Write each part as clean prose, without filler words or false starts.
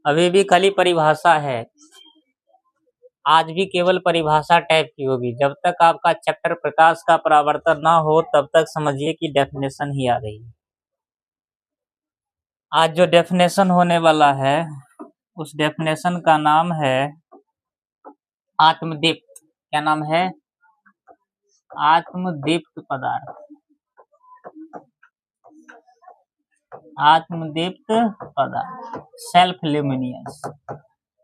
अभी भी खाली परिभाषा है, आज भी केवल परिभाषा टाइप की होगी। जब तक आपका चैप्टर प्रकाश का परावर्तन ना हो तब तक समझिए कि डेफिनेशन ही आ रही है। आज जो डेफिनेशन होने वाला है उस डेफिनेशन का नाम है आत्मदीप्त। क्या नाम है? आत्मदीप्त पदार्थ। आत्मदीप्त पदार्थ, सेल्फ ल्यूमिनियस।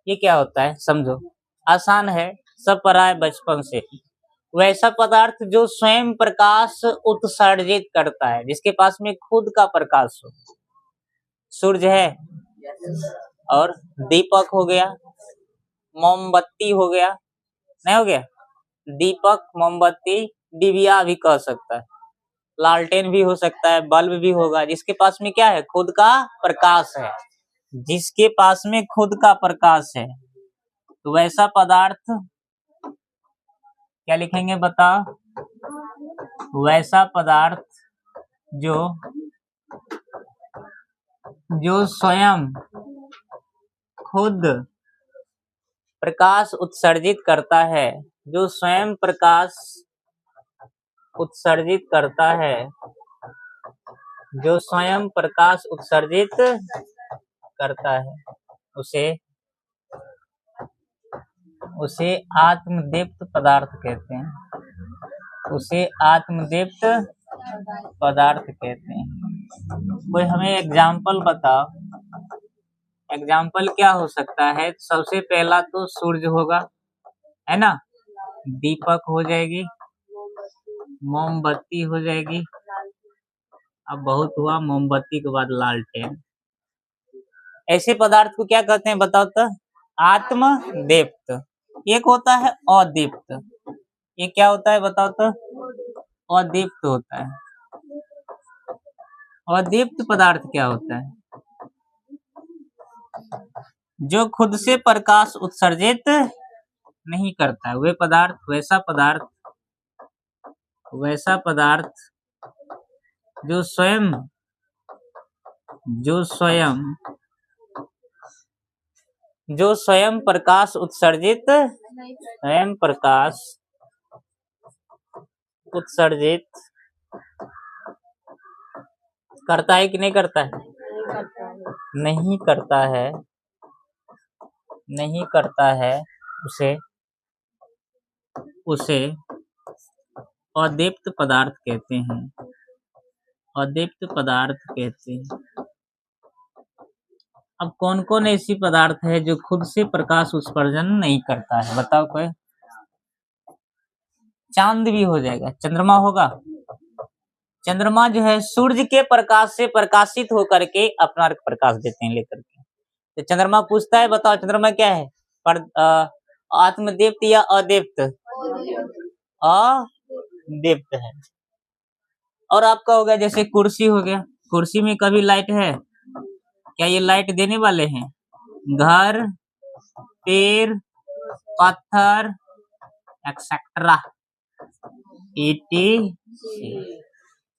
ये क्या होता है समझो, आसान है, सब पढ़ा है बचपन से। वैसा पदार्थ जो स्वयं प्रकाश उत्सर्जित करता है, जिसके पास में खुद का प्रकाश हो। सूर्य है और दीपक हो गया, मोमबत्ती हो गया, नहीं हो गया? दीपक, मोमबत्ती, डिबिया भी कह सकता है, लालटेन भी हो सकता है, बल्ब भी होगा, जिसके पास में क्या है? खुद का प्रकाश है। जिसके पास में खुद का प्रकाश है तो वैसा पदार्थ क्या लिखेंगे बताओ? वैसा पदार्थ जो स्वयं खुद प्रकाश उत्सर्जित करता है, जो स्वयं प्रकाश उत्सर्जित करता है, जो स्वयं प्रकाश उत्सर्जित करता है, उसे आत्मदीप्त पदार्थ कहते हैं। उसे आत्मदीप्त पदार्थ कहते हैं। कोई हमें एग्जाम्पल बताओ, एग्जाम्पल क्या हो सकता है? सबसे पहला तो सूर्य होगा, है ना, दीपक हो जाएगी, मोमबत्ती हो जाएगी, अब बहुत हुआ, मोमबत्ती के बाद लालटेन। ऐसे पदार्थ को क्या कहते हैं बताओ तो? आत्मदीप्त। एक होता है अदीप्त। ये क्या होता है बताओ तो? अदीप्त होता है। अदीप्त पदार्थ क्या होता है? जो खुद से प्रकाश उत्सर्जित नहीं करता है, वे पदार्थ, वैसा पदार्थ जो स्वयं प्रकाश उत्सर्जित करता है कि नहीं करता है? नहीं करता है, उसे अदीप्त पदार्थ कहते हैं। अदीप्त पदार्थ कहते हैं। अब कौन कौन ऐसी पदार्थ है जो खुद से प्रकाश उत्सर्जन नहीं करता है बताओ कोई? चांद भी हो जाएगा, चंद्रमा होगा। चंद्रमा जो है सूर्य के प्रकाश से प्रकाशित होकर के अपना प्रकाश देते हैं लेकर के। तो चंद्रमा पूछता है बताओ चंद्रमा क्या है? आत्मदीप्त या अदीप्त? अदीप्त है। और आपका हो गया जैसे कुर्सी हो गया, कुर्सी में कभी लाइट है क्या? ये लाइट देने वाले हैं? घर, पेड़, पत्थर, एक्सेट्रा,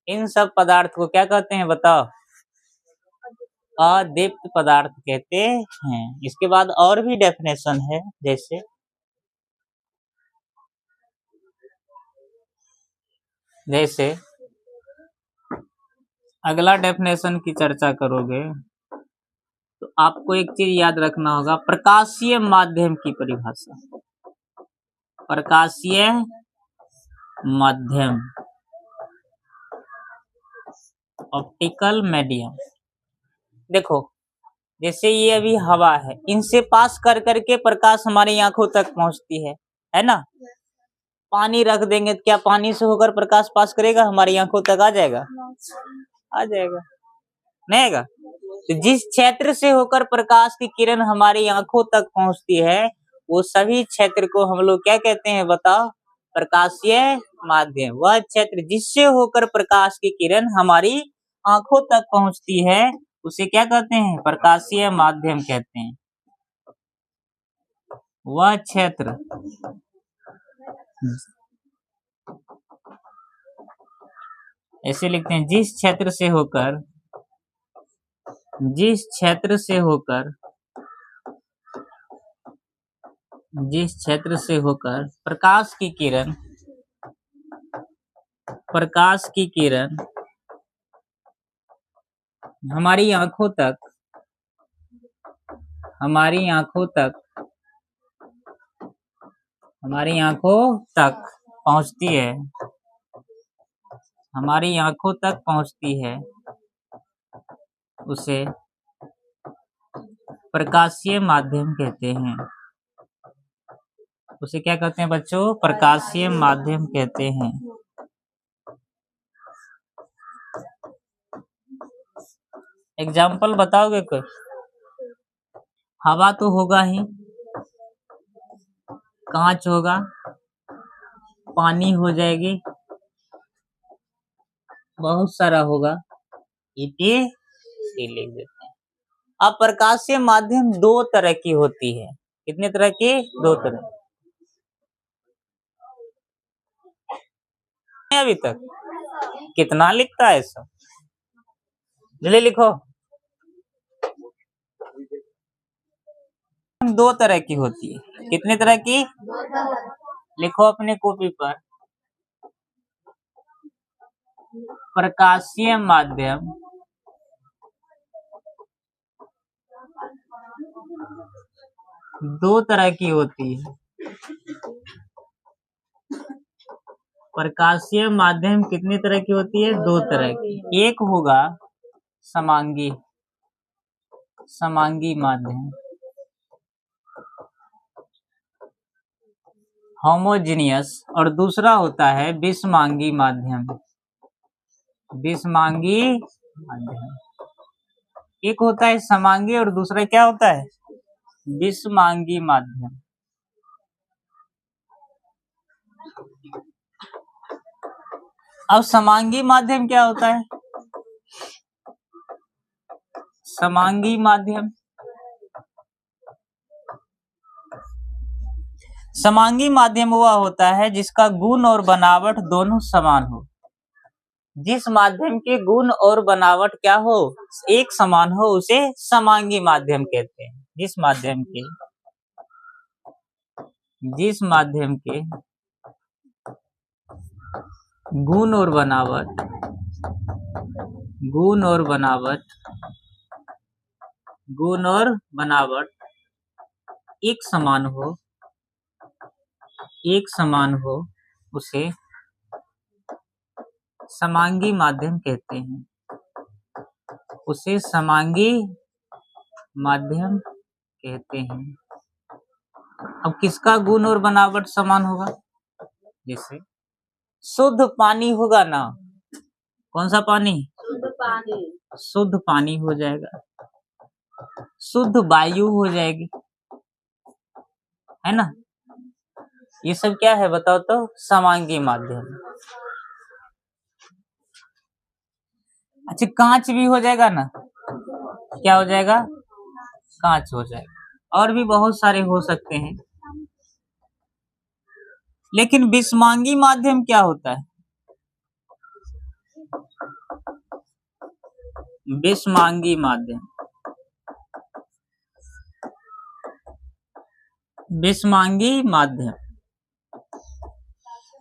इन सब पदार्थ को क्या कहते हैं बताओ? अदीप्त पदार्थ कहते हैं। इसके बाद और भी डेफिनेशन है, जैसे अगला डेफिनेशन की चर्चा करोगे तो आपको एक चीज याद रखना होगा, प्रकाशीय माध्यम की परिभाषा। प्रकाशीय माध्यम, ऑप्टिकल मीडियम। देखो जैसे ये अभी हवा है, इनसे पास कर करके प्रकाश हमारी आंखों तक पहुंचती है ना? पानी रख देंगे तो क्या पानी से होकर प्रकाश पास करेगा? हमारी आंखों तक आ जाएगा? आ जाएगा, नहीं आएगा? तो जिस क्षेत्र से होकर प्रकाश की किरण हमारी आंखों तक पहुंचती है वो सभी क्षेत्र को हम लोग क्या कहते हैं बताओ? प्रकाशीय माध्यम। वह क्षेत्र जिससे होकर प्रकाश की किरण हमारी आंखों तक पहुंचती है उसे क्या कहते हैं? प्रकाशीय माध्यम कहते हैं। वह क्षेत्र ऐसे लिखते हैं, जिस क्षेत्र से होकर जिस क्षेत्र से होकर प्रकाश की किरण हमारी आंखों तक पहुंचती है, उसे प्रकाशीय माध्यम कहते हैं। उसे क्या कहते हैं बच्चों? प्रकाशीय माध्यम कहते हैं। एग्जाम्पल बताओगे कोई? हवा तो होगा ही, कांच होगा, पानी हो जाएगी, बहुत सारा होगा, ये लिख देते हैं। अब प्रकाशीय माध्यम दो तरह की होती है। कितने तरह की? दो तरह। अभी तक कितना लिखता है सब? जल्दी लिखो। दो तरह की होती है। कितने तरह की? लिखो अपने कॉपी पर। प्रकाशीय माध्यम दो तरह की होती है। प्रकाशीय माध्यम कितनी तरह की होती है? दो तरह की। एक होगा समांगी माध्यम, होमोजीनियस, और दूसरा होता है विषमांगी माध्यम। एक होता है समांगी और दूसरा क्या होता है? विषमांगी माध्यम। अब समांगी माध्यम क्या होता है? समांगी माध्यम वह होता है जिसका गुण और बनावट दोनों समान हो। जिस माध्यम के गुण और बनावट क्या हो? एक समान हो, उसे समांगी माध्यम कहते हैं। जिस माध्यम के गुण और बनावट एक समान हो, उसे समांगी माध्यम कहते हैं। अब किसका गुण और बनावट समान होगा? जैसे शुद्ध पानी होगा ना, कौन सा पानी? शुद्ध पानी हो जाएगा, शुद्ध वायु हो जाएगी, है ना? ये सब क्या है बताओ तो? समांगी माध्यम। अच्छा, कांच भी हो जाएगा ना? क्या हो जाएगा? कांच हो जाएगा। और भी बहुत सारे हो सकते हैं। लेकिन विषमांगी माध्यम क्या होता है? विषमांगी माध्यम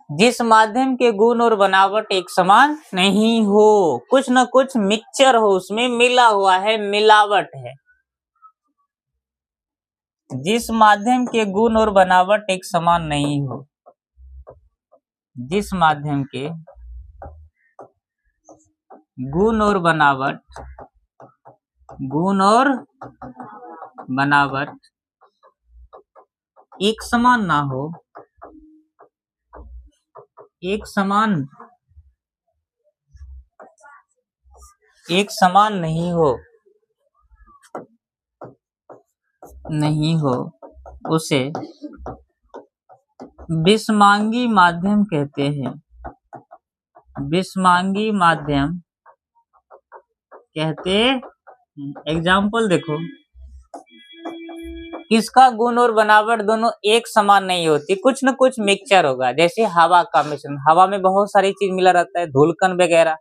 जिस माध्यम के गुण और बनावट एक समान नहीं हो, कुछ न कुछ मिक्सचर हो, उसमें मिला हुआ है, मिलावट है। जिस माध्यम के गुण और बनावट एक समान नहीं हो, जिस माध्यम के गुण और बनावट एक समान ना हो, एक समान नहीं हो, उसे विषमांगी माध्यम कहते हैं। विषमांगी माध्यम कहते। एग्जाम्पल देखो, किसका गुण और बनावट दोनों एक समान नहीं होती, कुछ न कुछ मिक्सचर होगा। जैसे हवा का मिश्रण, हवा में बहुत सारी चीज मिला रहता है, धूलकण वगैरह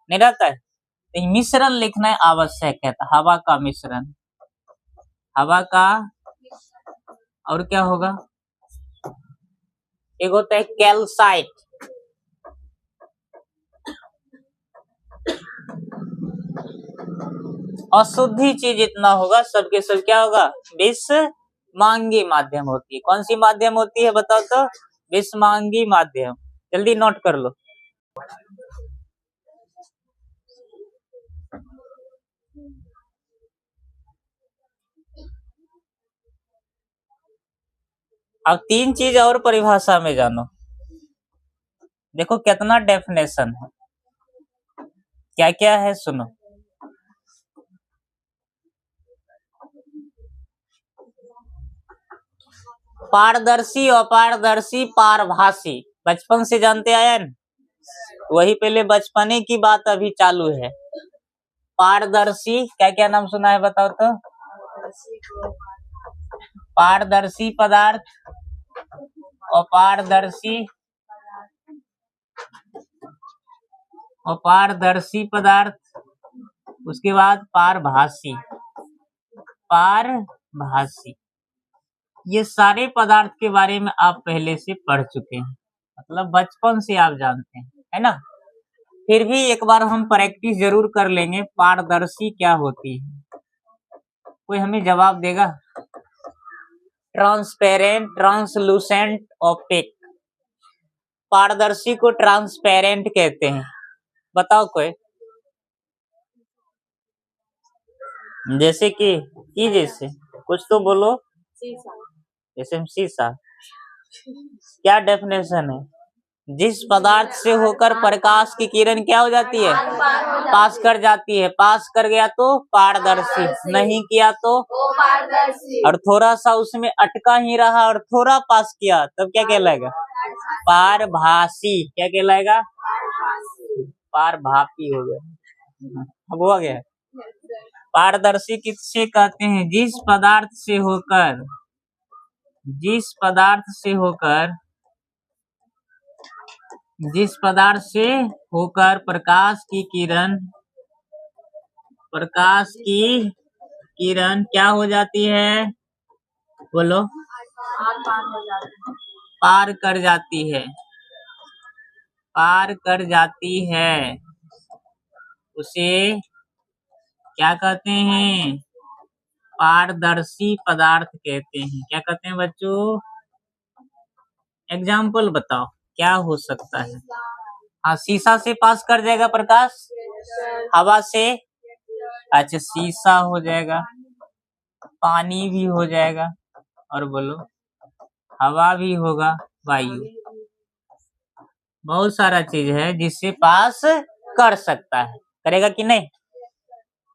नहीं रहता है, तो मिश्रण लिखना आवश्यक है। तो हवा का मिश्रण, हवा का, और क्या होगा, एक होता है कैल्साइट, अशुद्धि चीज इतना होगा, सबके सब क्या होगा, विषमांगी माध्यम होती है। कौन सी माध्यम होती है बताओ तो, विषमांगी माध्यम, जल्दी नोट कर लो। अब तीन चीज और परिभाषा में जानो, देखो कितना डेफिनेशन है, क्या क्या है सुनो। पारदर्शी, अपारदर्शी, पारभासी, बचपन से जानते आए न? वही पहले बचपने की बात अभी चालू है। पारदर्शी, क्या क्या नाम सुना है बताओ तो, पारदर्शी पदार्थ, अपारदर्शी, अपारदर्शी पदार्थ, उसके बाद पारभासी, पारभासी। ये सारे पदार्थ के बारे में आप पहले से पढ़ चुके हैं, मतलब बचपन से आप जानते हैं, है ना। फिर भी एक बार हम प्रैक्टिस जरूर कर लेंगे। पारदर्शी क्या होती है, कोई हमें जवाब देगा? Transparent, translucent, opaque. पारदर्शी को ट्रांसपेरेंट कहते हैं, बताओ कोई। जैसे कि जैसे कुछ तो बोलो, जैसे शीशा, क्या डेफिनेशन है, जिस पदार्थ से होकर प्रकाश की किरण क्या हो जाती है, पास कर जाती है, पास कर गया तो पारदर्शी, नहीं किया तो पारदर्शी, और थोड़ा सा उसमें अटका ही रहा और थोड़ा पास किया तब क्या कहलाएगा, पारभासी। क्या कहलाएगा, पारभापी हो गया, अब हो गया। पारदर्शी किससे कहते हैं, जिस पदार्थ से होकर, जिस पदार्थ से होकर, जिस पदार्थ से होकर प्रकाश की किरण, प्रकाश की किरण क्या हो जाती है, बोलो, पार कर जाती है, पार कर जाती है, उसे क्या कहते हैं, पारदर्शी पदार्थ कहते हैं। क्या कहते हैं बच्चों, एग्जाम्पल बताओ क्या हो सकता है। हाँ, शीशा से पास कर जाएगा प्रकाश, हवा से, अच्छा शीशा हो जाएगा, पानी भी हो जाएगा, और बोलो हवा भी होगा, वायु, बहुत सारा चीज है जिससे पास कर सकता है, करेगा कि नहीं।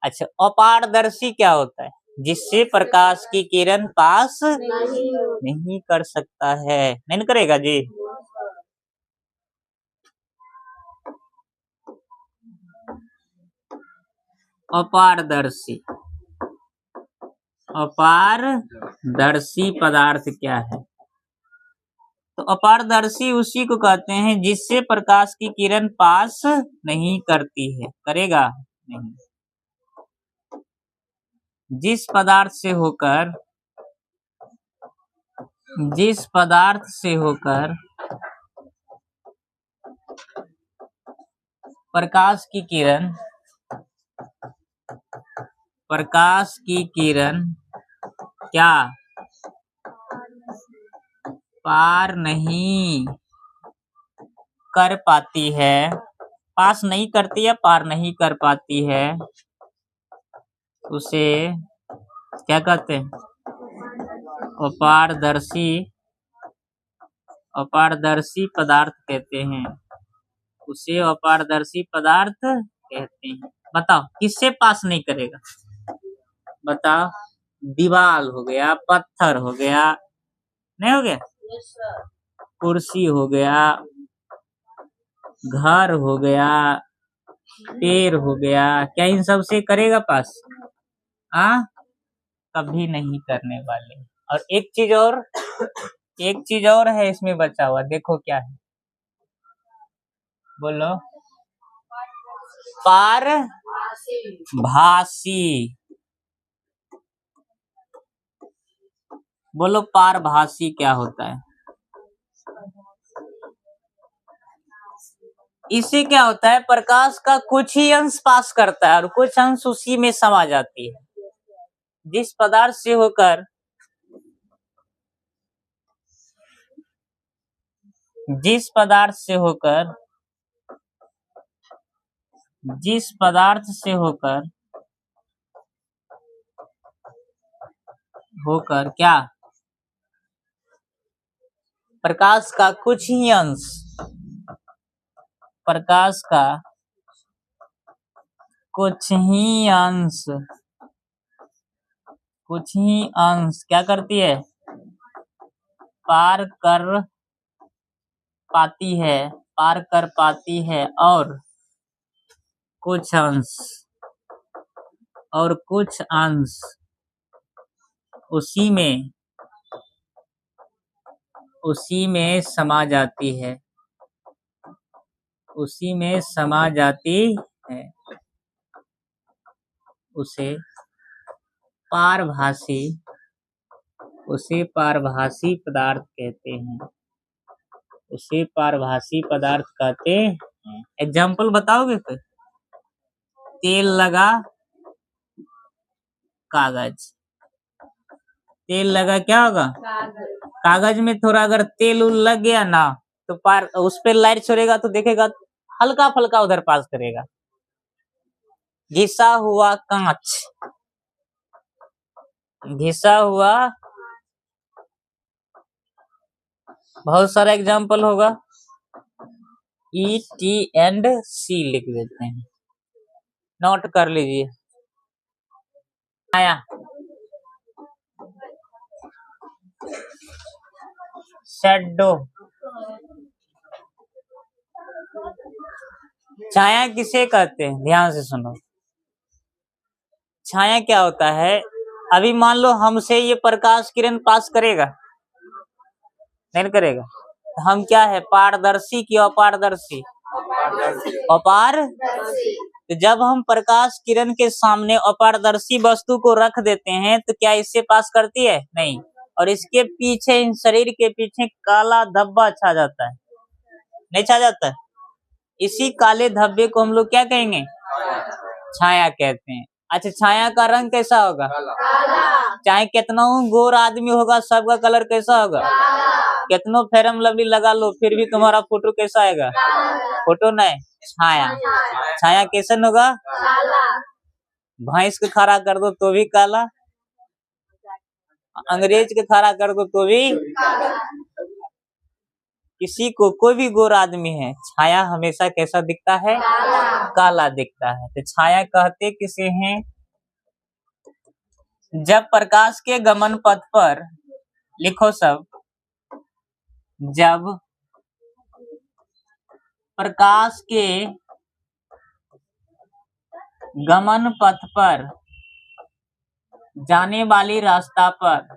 अच्छा, अपारदर्शी क्या होता है, जिससे प्रकाश की किरण पास नहीं कर सकता है, नहीं करेगा जी। अपारदर्शी, अपारदर्शी पदार्थ क्या है, तो अपारदर्शी उसी को कहते हैं जिससे प्रकाश की किरण पास नहीं करती है, करेगा नहीं। जिस पदार्थ से होकर, जिस पदार्थ से होकर प्रकाश की किरण, प्रकाश की किरण क्या पार नहीं कर पाती है, पास नहीं करती है, पार नहीं कर पाती है, उसे क्या कहते हैं, अपारदर्शी, अपारदर्शी पदार्थ कहते हैं, उसे अपारदर्शी पदार्थ कहते हैं। बताओ किससे पास नहीं करेगा, बताओ, दीवार हो गया, पत्थर हो गया, नहीं हो गया, कुर्सी हो गया, घर हो गया, पेड़ हो गया, क्या इन सब से करेगा पास, कभी नहीं करने वाले। और एक चीज और है इसमें बचा हुआ, देखो क्या है, बोलो। पारभासी। बोलो पारभासी क्या होता है? इससे क्या होता है, प्रकाश का कुछ ही अंश पास करता है और कुछ अंश उसी में समा जाती है। जिस पदार्थ से होकर जिस पदार्थ से होकर क्या, प्रकाश का कुछ ही अंश क्या करती है, पार कर पाती है और कुछ अंश उसी में समा जाती है, उसे पारभासी पदार्थ कहते हैं। एग्जाम्पल बताओगे कोई? तेल लगा कागज, तेल लगा क्या होगा, कागज में थोड़ा अगर तेल लग गया ना तो उस पे लाइट छोड़ेगा तो देखेगा हल्का फुल्का उधर पास करेगा। घिसा हुआ बहुत सारा एग्जाम्पल होगा, ET&C लिख देते हैं, नोट कर लीजिए। छाया, शैडो। छाया किसे कहते हैं, ध्यान से सुनो। छाया क्या होता है, अभी मान लो हमसे ये प्रकाश किरण पास करेगा, नहीं करेगा, हम क्या है, पारदर्शी की अपारदर्शी? अपारदर्शी। तो जब हम प्रकाश किरण के सामने अपारदर्शी वस्तु को रख देते हैं तो क्या इससे पास करती है? नहीं। और इसके पीछे, इन शरीर के पीछे काला धब्बा छा जाता है, नहीं छा जाता है? इसी काले धब्बे को हम लोग क्या कहेंगे, छाया कहते हैं। अच्छा, छाया का रंग कैसा होगा, चाहे कितना गोर आदमी होगा सबका कलर कैसा होगा, कितनो फेरम लवली लगा लो फिर भी तुम्हारा फोटो कैसा आएगा, फोटो नहीं, छाया कैसन होगा, भैंस को खड़ा कर दो तो भी काला, अंग्रेज के खड़ा कर दो तो भी, किसी को, कोई भी गोर आदमी है, छाया हमेशा कैसा दिखता है, काला दिखता है। तो छाया कहते किसे हैं, जब प्रकाश के गमन पथ पर, लिखो सब, जब प्रकाश के गमन पथ पर जाने वाली रास्ता पर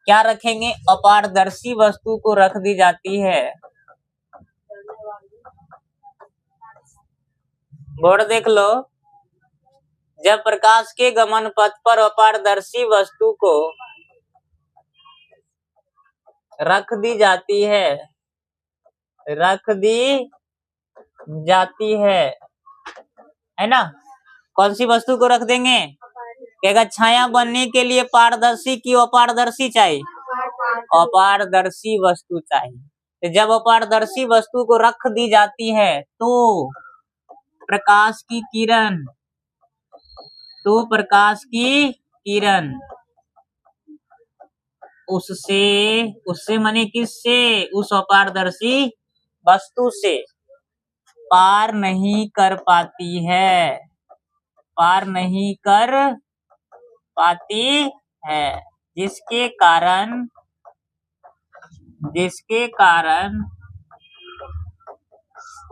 क्या रखेंगे, अपारदर्शी वस्तु को रख दी जाती है। बोर्ड देख लो, जब प्रकाश के गमन पथ पर अपारदर्शी वस्तु को रख दी जाती है ना, कौन सी वस्तु को रख देंगे, कहेगा छाया बनने के लिए पारदर्शी की अपारदर्शी चाहिए, अपारदर्शी वस्तु चाहिए। तो जब अपारदर्शी वस्तु को रख दी जाती है तो प्रकाश की किरण उससे माने किससे, उस अपारदर्शी वस्तु से पार नहीं कर पाती है, जिसके कारण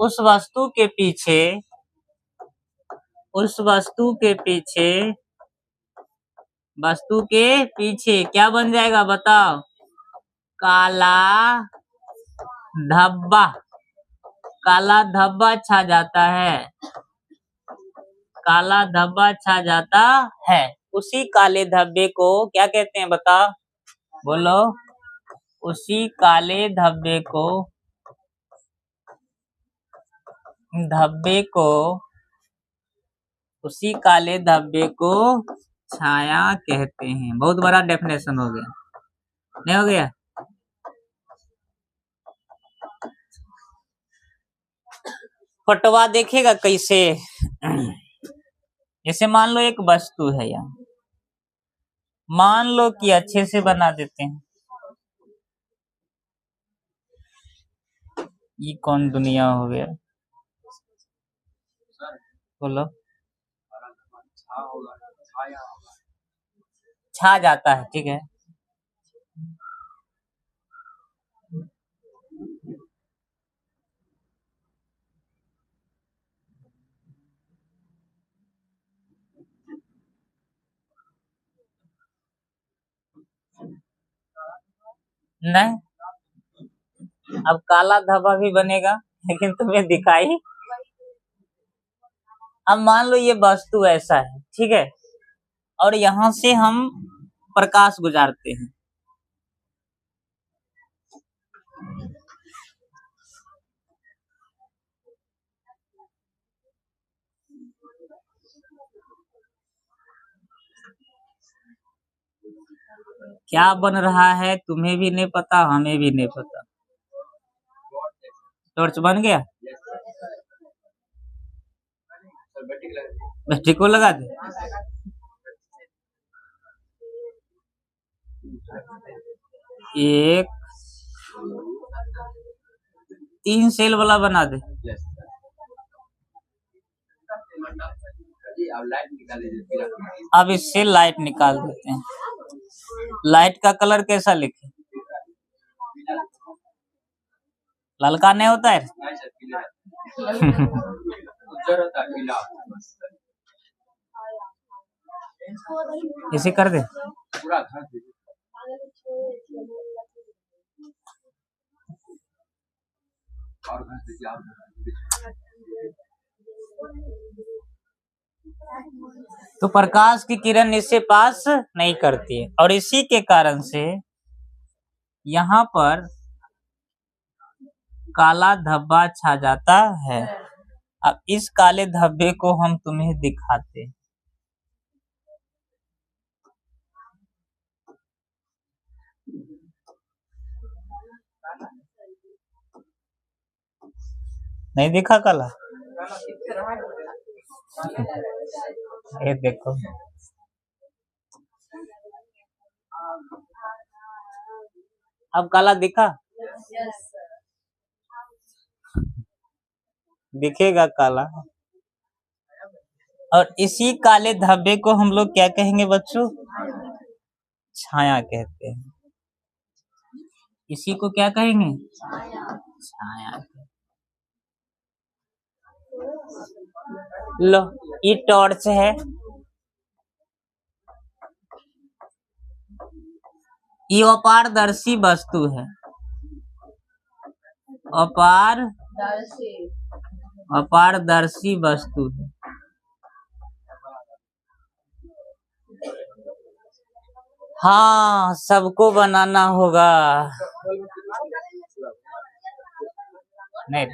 उस वस्तु के पीछे वस्तु के पीछे क्या बन जाएगा बताओ? काला धब्बा। काला धब्बा छा जाता है। काला धब्बा छा जाता है। उसी काले धब्बे को क्या कहते हैं बताओ? बोलो। उसी काले धब्बे को उसी काले धब्बे को छाया कहते हैं। बहुत बड़ा डेफिनेशन हो गया, नहीं हो गया? फटवा देखेगा कैसे? जैसे मान लो एक वस्तु है यहाँ, मान लो कि अच्छे से बना देते हैं। ये कौन दुनिया हो गया? बोलो। छा जाता है, ठीक है। नहीं, अब काला धब्बा भी बनेगा, लेकिन तुम्हें दिखाई। अब मान लो ये वस्तु ऐसा है, ठीक है, और यहां से हम प्रकाश गुजारते हैं। क्या बन रहा है तुम्हें भी नहीं पता, हमें भी नहीं पता। टॉर्च बन गया। बैटरी को लगा दे। एक 3 सेल वाला बना दे। अब इससे लाइट निकाल देते हैं। लाइट का कलर कैसा लिखे? ललका नहीं होता है। इसे कर दे। तो प्रकाश की किरण इससे पास नहीं करती है, और इसी के कारण से यहाँ पर काला धब्बा छा जाता है। अब इस काले धब्बे को हम तुम्हें दिखाते हैं। नहीं दिखा काला? ये देखो, अब काला दिखा? दिखेगा काला। और इसी काले धब्बे को हम लोग क्या कहेंगे बच्चों? छाया कहते हैं। इसी को क्या कहेंगे? छाया। लो, ये टॉर्च है, ये अपारदर्शी वस्तु है। अपारदर्शी वस्तु है। हाँ, सबको बनाना होगा। नहीं।